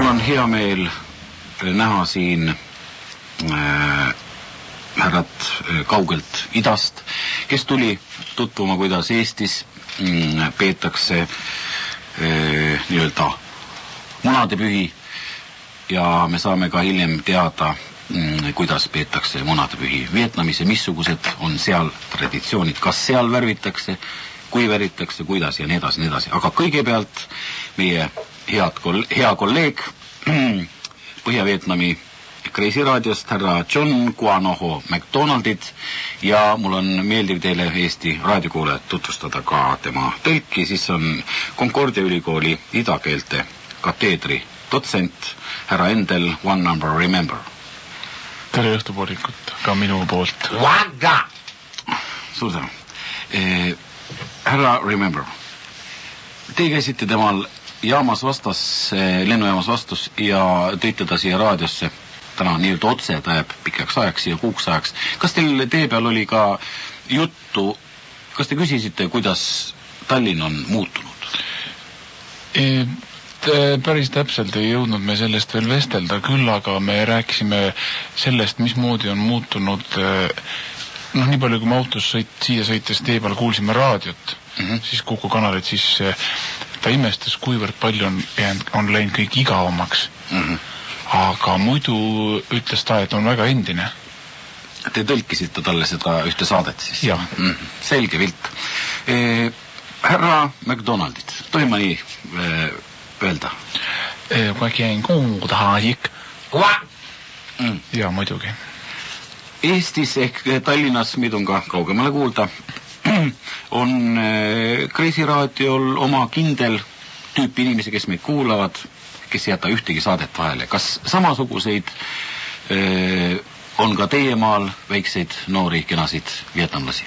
Mul on hea meel näha siin härrat kaugelt idast, kes tuli tutvuma, kuidas Eestis peetakse nii-öelda munadepühi ja me saame ka hiljem teada, kuidas peetakse munadepühi Vietnamis ja missugused on seal traditsioonid, kas seal värvitakse, kui värvitakse, kuidas ja nii edasi, nii edasi. Aga kõigepealt meie hea kolleeg Põhja-Vietnami Kreisi raadiost, härra John Guanoho McDonaldit ja mul on meeldiv teile Eesti raadiokuulajat tutvustada ka tema tõlki, siis on Concordia ülikooli idakeelte kateedri dotsent härra Endel One Number Remember. Tere õhtupoolikut ka minu poolt. Suur tänu. Härra Remember, te käisite temal jaamas vastas, lennujaamas vastus ja tõite ta siia raadiosse täna nii-öelda otse, ta jääb pikaks ajaks ja kuuks ajaks. Kas teil tee peal oli ka juttu, kas te küsisite, kuidas Tallinn on muutunud? Päris täpselt ei jõudnud me sellest veel vestelda, küll aga me rääkisime sellest, mismoodi on muutunud, nii palju kui me autos siia sõites tee peal kuulsime raadiot, siis Kuku kanalit, siis ta imestas, kuivõrd palju on läinud kõik igavamaks. Aga muidu ütles ta, et on väga endine. Te tõlkisite talle seda ühte saadet siis? Jah. Selge vilt. Härra McDonaldit, tohin ma nii öelda? Ja muidugi. Eestis ehk Tallinnas, meid on ka kaugemale kuulda, on Kreisi raadiol oma kindel tüüp inimesi, kes meid kuulavad, kes ei jäta ühtegi saadet vahele. Kas samasuguseid on ka teie maal väikseid noori kenasid vietnamlasi?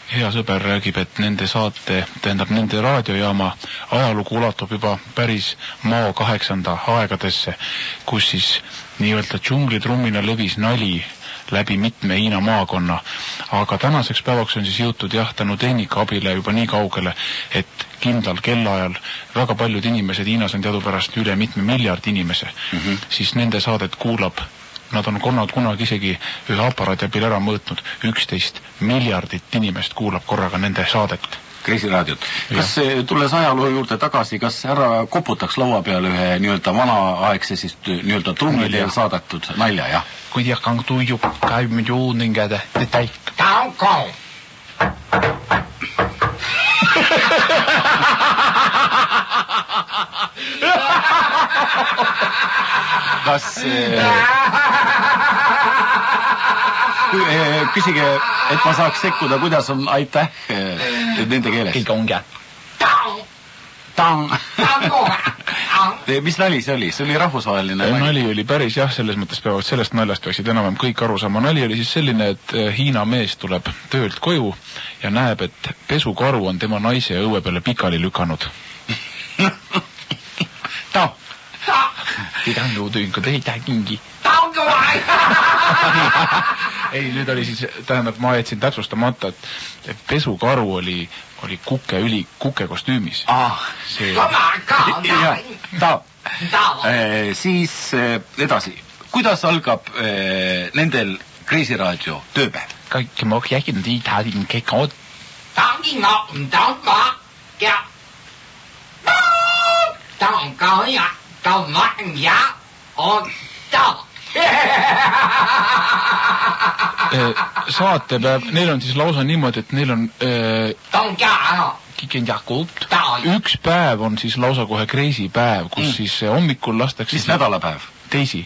Hea sõber räägib, et nende saate, tähendab nende raadiojaama ajalugu ulatub juba päris maa 8. aegadesse, kus siis nii-öelda džunglitrummina levis nali läbi mitme Hiina maakonna. Aga tänaseks päevaks on siis jõutud tänu tehnika abile juba nii kaugele, et kindlal kellaajal väga paljud inimesed, Hiinas on teadupärast üle mitme miljard inimese, siis nende saadet kuulab. Nad on kunagi isegi ühe aparaadi abil ära mõõtnud 11 miljardit inimest kuulab korraga nende saadet. Kreisi raadiot. Kas tulles ajaloo juurde tagasi, kas härra koputaks laua peale ühe nii-öelda vanaaegse siis nii-öelda trummideel saadetud nalja, jah? Kui tiekang tuiu käib juuningede täik. Taukong! Kas küsige, et ma saaks sekkuda, kuidas on aitäh nende keeles? Kõik ongi. Tang. Mis nali see oli? See oli rahvusvaheline nali oli päris selles mõttes peavad sellest naljast peaksid enam kõik aru saama. Nali oli siis selline, et Hiina mees tuleb töölt koju ja näeb, et pesukaru on tema naise õue peale pikali lükanud. Ta. Pidang juutuinko teitä kingi. Ei, nüüd oli siis, tähendab, ma jätsin täpsustamata, et pesukaru oli kuke kostüümis. Siis edasi, kuidas algab nendel Kreisi raadio tööpäev? Kaikki ma jäkin tiitadin kekod. Saatepäev, neil on siis lausa niimoodi, et neil on üks päev on siis lausa kohe Kreisi päev, kus siis hommikul lastakse siis nädalapäev? Teisi.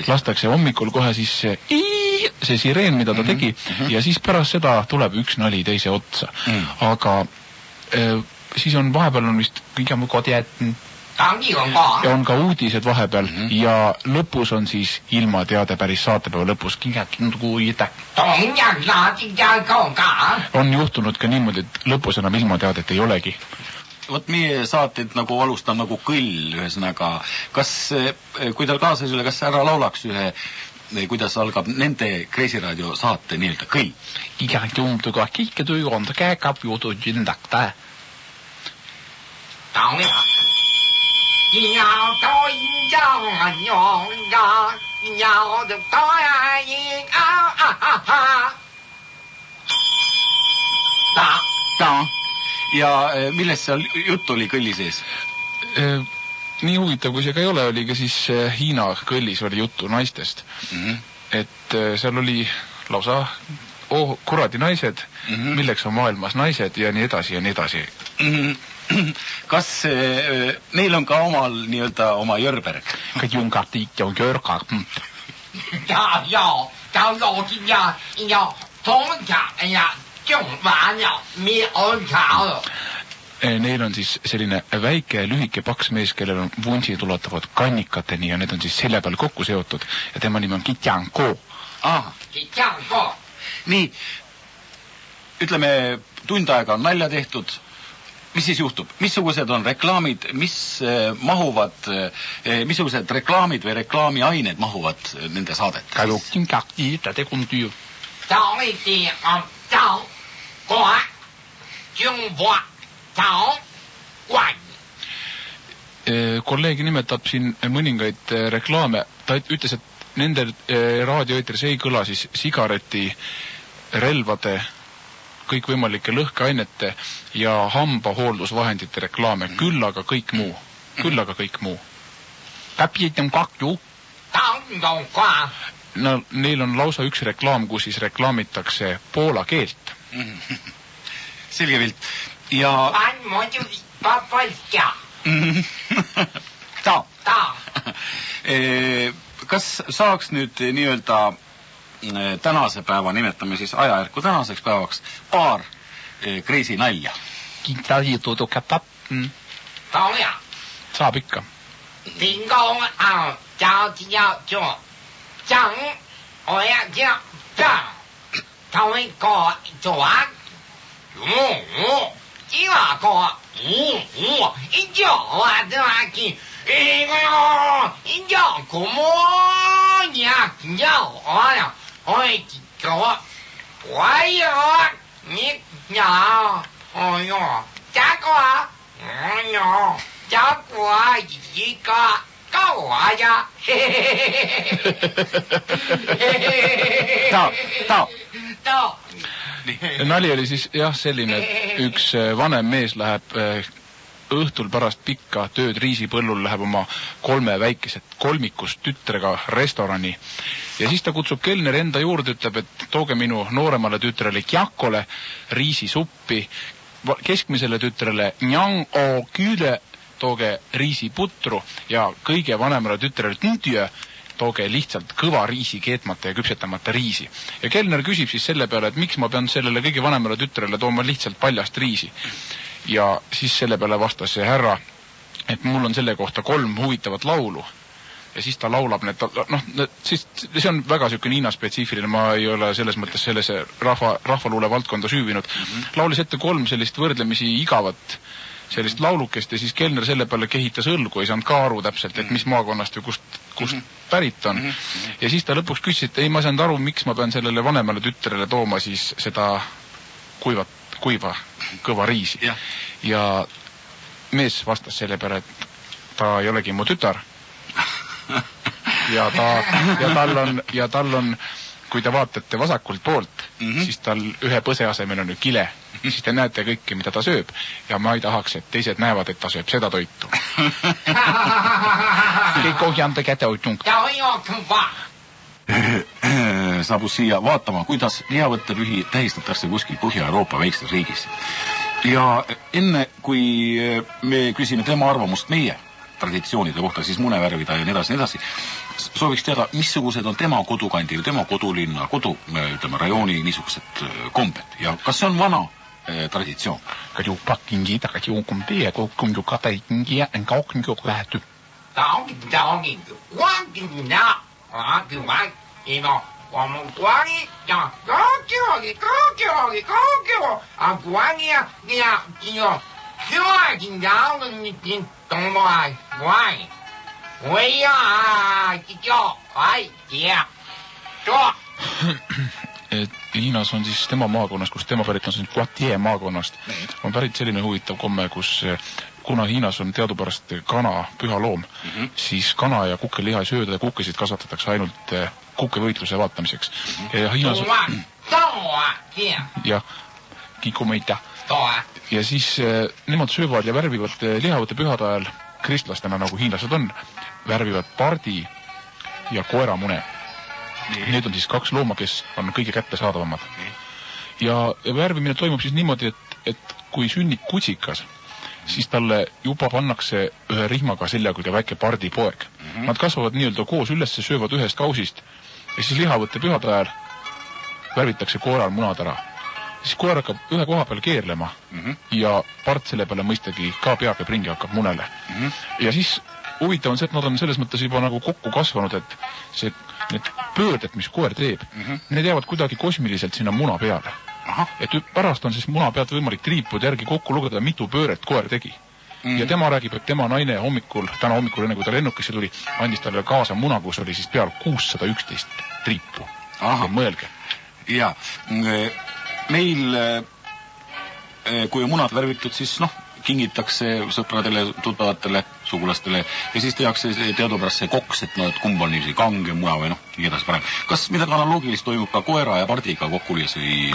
Lastakse hommikul kohe siis see sireen, mida ta tegi ja siis pärast seda tuleb üks nali teise otsa. Aga siis on vahepeal on vist kõige mu kodjäätn ja on ka uudised vahepeal ja lõpus on siis ilma teade päris saatepäeva lõpus. On juhtunud ka niimoodi, et lõpus enam ilma teadet ei olegi. vot meie saated nagu alustab nagu kõll, ühesõnaga, kas, kui tal kaasa ei ole, kas ära laulaks ühe, kuidas algab nende Kreisiraadio saate nii-öelda kõll? Iga tunduga kiiketöö on ta käekab juudu jindakta. Taunga. Ja millest seal jutt oli kõlli sees? Nii huvitav, kui see ka ei ole, oli ka siis Hiina kõllis oli juttu naistest. Et seal oli lausa kuradi naised, milleks on maailmas naised ja nii edasi ja nii edasi. Kas neil on ka omal nii-öelda oma jörberg? Ka jungartiik ja jörgard. Neil on siis selline väike, lühike, paks mees, kellel on vunsid ulatavad kannikateni ja need on siis selja peal kokku seotud ja tema nimi on Kitjanko. Kitjanko. Nii, ütleme, tund aega on nalja tehtud. Mis siis juhtub? Missugused on reklaamid, missugused reklaamid või reklaamiained mahuvad nende saadet? Kolleegi nimetab siin mõningaid reklaame. Ta ütles, et nende raadioeetris ei kõla siis sigareti, relvade, kõikvõimalike lõhkeainete ja hambahooldusvahendite reklaame. Küll aga kõik muu. Täpselt on kakju. No, neil on lausa üks reklaam, kus siis reklaamitakse poola keelt. Selge pilt. Ja... Kas saaks nüüd nii-öelda tänase päeva nimetame siis ajajärku tänaseks päevaks paar Kreisi nalja? Saab ikka. Nali oli siis jah selline, et üks vanem mees läheb õhtul pärast pikka tööd riisipõllul, läheb oma 3 väikeset kolmikust tütrega restorani ja siis ta kutsub kelner enda juurde, ütleb, et tooge minu nooremale tütrele Kjakole riisisuppi, keskmisele tütrele Njang-o küüle tooge riisiputru ja kõige vanemale tütrele Tündjö tooge lihtsalt kõva riisi, keetmata ja küpsetamata riisi. Ja kelner küsib siis selle peale, et miks ma pean sellele kõige vanemale tütrele tooma lihtsalt paljast riisi. Ja siis selle peale vastas see härra, et mul on selle kohta 3 huvitavat laulu. Ja siis ta laulab need, siis see on väga selline Hiina spetsiifiline, ma ei ole selles mõttes sellise rahvaluule valdkonda süüvinud. Laulis ette 3 sellist võrdlemisi igavat sellist laulukest ja siis kelner selle peale kehitas õlgu, ei saanud ka aru täpselt, et mis maakonnast või kust pärit on. Ja siis ta lõpuks küsis, et ei, ma saanud aru, miks ma pean sellele vanemale tütrele tooma siis seda kuiva kõva riisi. Ja mees vastas selle peale, et ta ei olegi mu tütar. Ja tal on, kui te vaatate vasakult poolt, siis tal ühe põse asemel on kile. Siis te näete kõike, mida ta sööb. Ja ma ei tahaks, et teised näevad, et ta sööb seda toitu. Saabus siia vaatama, kuidas lihavõttepühi tähistatakse kuskil Põhja-Euroopa väikstes riigis. Ja enne, kui me küsime tema arvamust meie traditsioonide kohta, siis munevärvida ja nii edasi, sooviks teada, missugused on tema kodukandi või tema kodulinna, rajooni niisugused kombed ja kas see on vana traditsioon? Sure, King Kong, you don't know why. We are, yeah. Sure. Hiinas on siis tema maakonnast, kus tema pärit on siis Poitiers maakonnast, on pärit selline huvitav komme, kus kuna Hiinas on teadupärast kana püha loom, siis kana ja kukkeliha ei sööda ja kukkesid kasvatatakse ainult kukkevõitluse vaatamiseks. Ja Hiinas ja kikumeita. Ja siis nemad söövad ja värvivad lihavate pühade ajal, kristlastena nagu hiinlased on, värvivad pardi ja koeramune. Need on siis kaks looma, kes on kõige kättesaadavamad. Ja värvimine toimub siis niimoodi, et kui sünnib kutsikas, siis talle juba pannakse ühe rihmaga selja külge väike pardipoeg. Nad kasvavad nii-öelda koos üles, söövad ühest kausist ja siis lihavõtte pühade ajal värvitakse koeral munad ära. Siis koer hakkab ühe koha peal keerlema ja part selle peale mõistagi ka peab ringi hakkab munele. Ja siis huvitav on see, et nad on selles mõttes juba nagu kokku kasvanud, et need pöörded, mis koer teeb, need jäävad kuidagi kosmiliselt sinna muna peale. Et pärast on siis muna pealt võimalik triipuda järgi kokku lugeda, mitu pööret koer tegi. Ja tema räägib, et tema naine täna hommikul enne kui ta lennukisse tuli, andis talle kaasa muna, kus oli siis peal 611 triipu. Mõelge. Ja meil, kui on munad värvitud, siis kingitakse sõpradele, tuttavatele, sugulastele ja siis tehakse teadupärast see koks, et kumb on niiviisi kange muna või nii edasi parem. Kas midagi analoogilist toimub ka koera ja pardiga kokkulies või?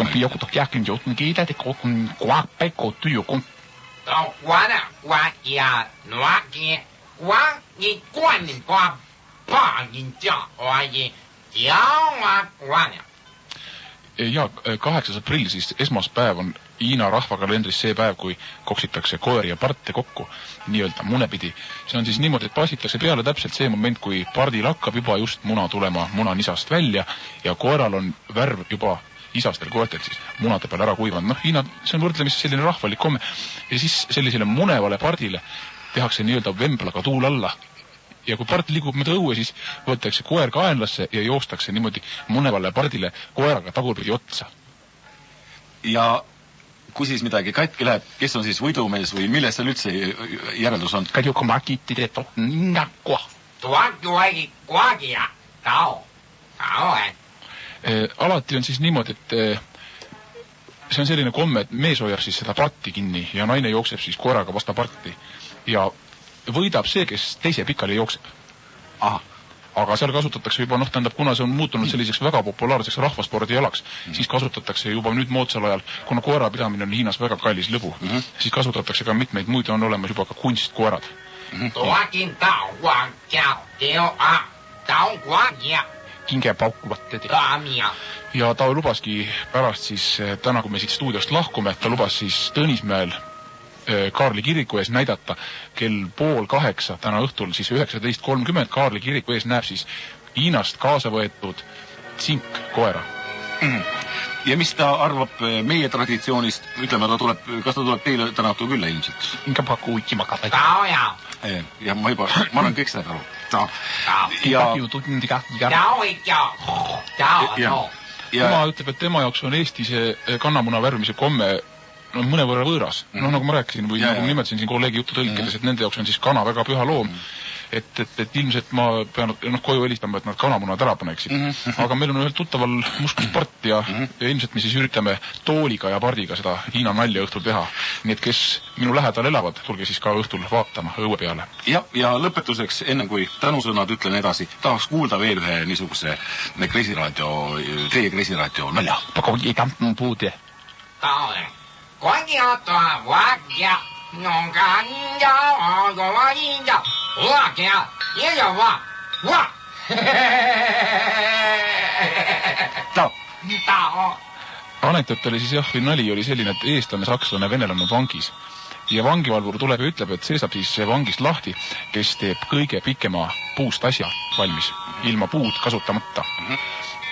Ja 8. aprill, siis esmaspäev on Hiina rahvakalendris see päev, kui koksitakse koeri ja parte kokku, nii-öelda munepidi. See on siis niimoodi, et passitakse peale täpselt see moment, kui pardil hakkab juba just muna tulema munanisast välja ja koeral on värv juba isastel koertel siis munade peal ära kuivanud. Hiina, see on võrdlemisi selline rahvalik komme ja siis sellisele munevale pardile tehakse nii-öelda vemblaga tuul alla. Ja kui part liigub mööda õue, siis võetakse koer kaenlasse ja joostakse niimoodi munevale pardile koeraga tagurpidi otsa. Ja kui siis midagi katki läheb, kes on siis võidumees või milles seal üldse järeldus on? Alati on siis niimoodi, et see on selline komme, et mees hoiab siis seda parti kinni ja naine jookseb siis koeraga vasta parti ja võidab see, kes teise pikali jookseb. Aga seal kasutatakse juba, kuna see on muutunud selliseks väga populaarseks rahvaspordi jalaks, siis kasutatakse juba nüüd moodsal ajal, kuna koera pidamine on Hiinas väga kallis lõbu, siis kasutatakse ka mitmeid muid, on olemas juba ka kunstkoerad. Kinge paukuvat tedi. Ja ta lubaski pärast siis, täna kui me siit stuudiost lahkume, ta lubas siis Tõnismäel Kaarli kiriku ees näidata kell 7:30 täna õhtul siis 19:30 Kaarli kiriku ees näeb siis Hiinast kaasa võetud tsinkkoera. Ja mis ta arvab meie traditsioonist? Ütleme, kas ta tuleb teile täna õhtul külla ilmselt? Inga paku uikima ka. Ja ma olen kõik seda aru. Tema ütleb, et tema jaoks on Eesti see kannamuna värvimise komme mõnevõrra võõras. Nagu ma rääkisin või nagu nimetasin siin kolleegi juttu tõlkides, et nende jaoks on siis kana väga püha loom. Et ilmselt ma pean koju helistama, et nad kanamunad ära paneksid. Aga meil on ühelt tuttaval muskus part ja ilmselt me siis üritame tooliga ja pardiga seda Hiina nalja õhtul teha. Nii et kes minu lähedal elavad, tulge siis ka õhtul vaatama õue peale. Ja lõpetuseks, enne kui tänusõnad ütlen edasi, tahaks kuulda veel ühe niisuguse teie Kreisiraadio nalja. Anekdoot oli siis või nali oli selline, et eestlane, sakslane, venelane on vangis ja vangivalvur tuleb ja ütleb, et see saab siis vangist lahti, kes teeb kõige pikema puust asja valmis, ilma puud kasutamata.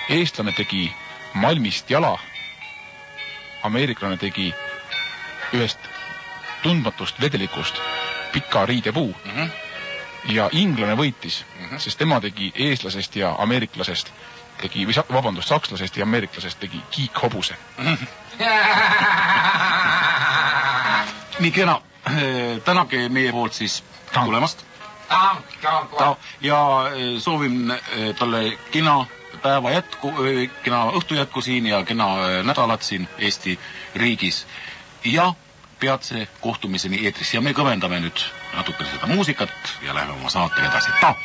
Eestlane tegi malmist jala, ameeriklane tegi ühest tundmatust vedelikust pika riidepuu ja inglane võitis, sest tema tegi eestlasest ja ameeriklasest sakslasest ja ameeriklasest tegi kiikhobuse. Nii kena. tänage meie poolt siis tulemast. Ja soovin talle kena päeva jätku, kena õhtu jätku siin ja kena nädalat siin Eesti riigis. Ja peatse kohtumiseni eetris. Ja me kõvendame nüüd natukene seda muusikat ja läheme oma saatega edasi. Ta.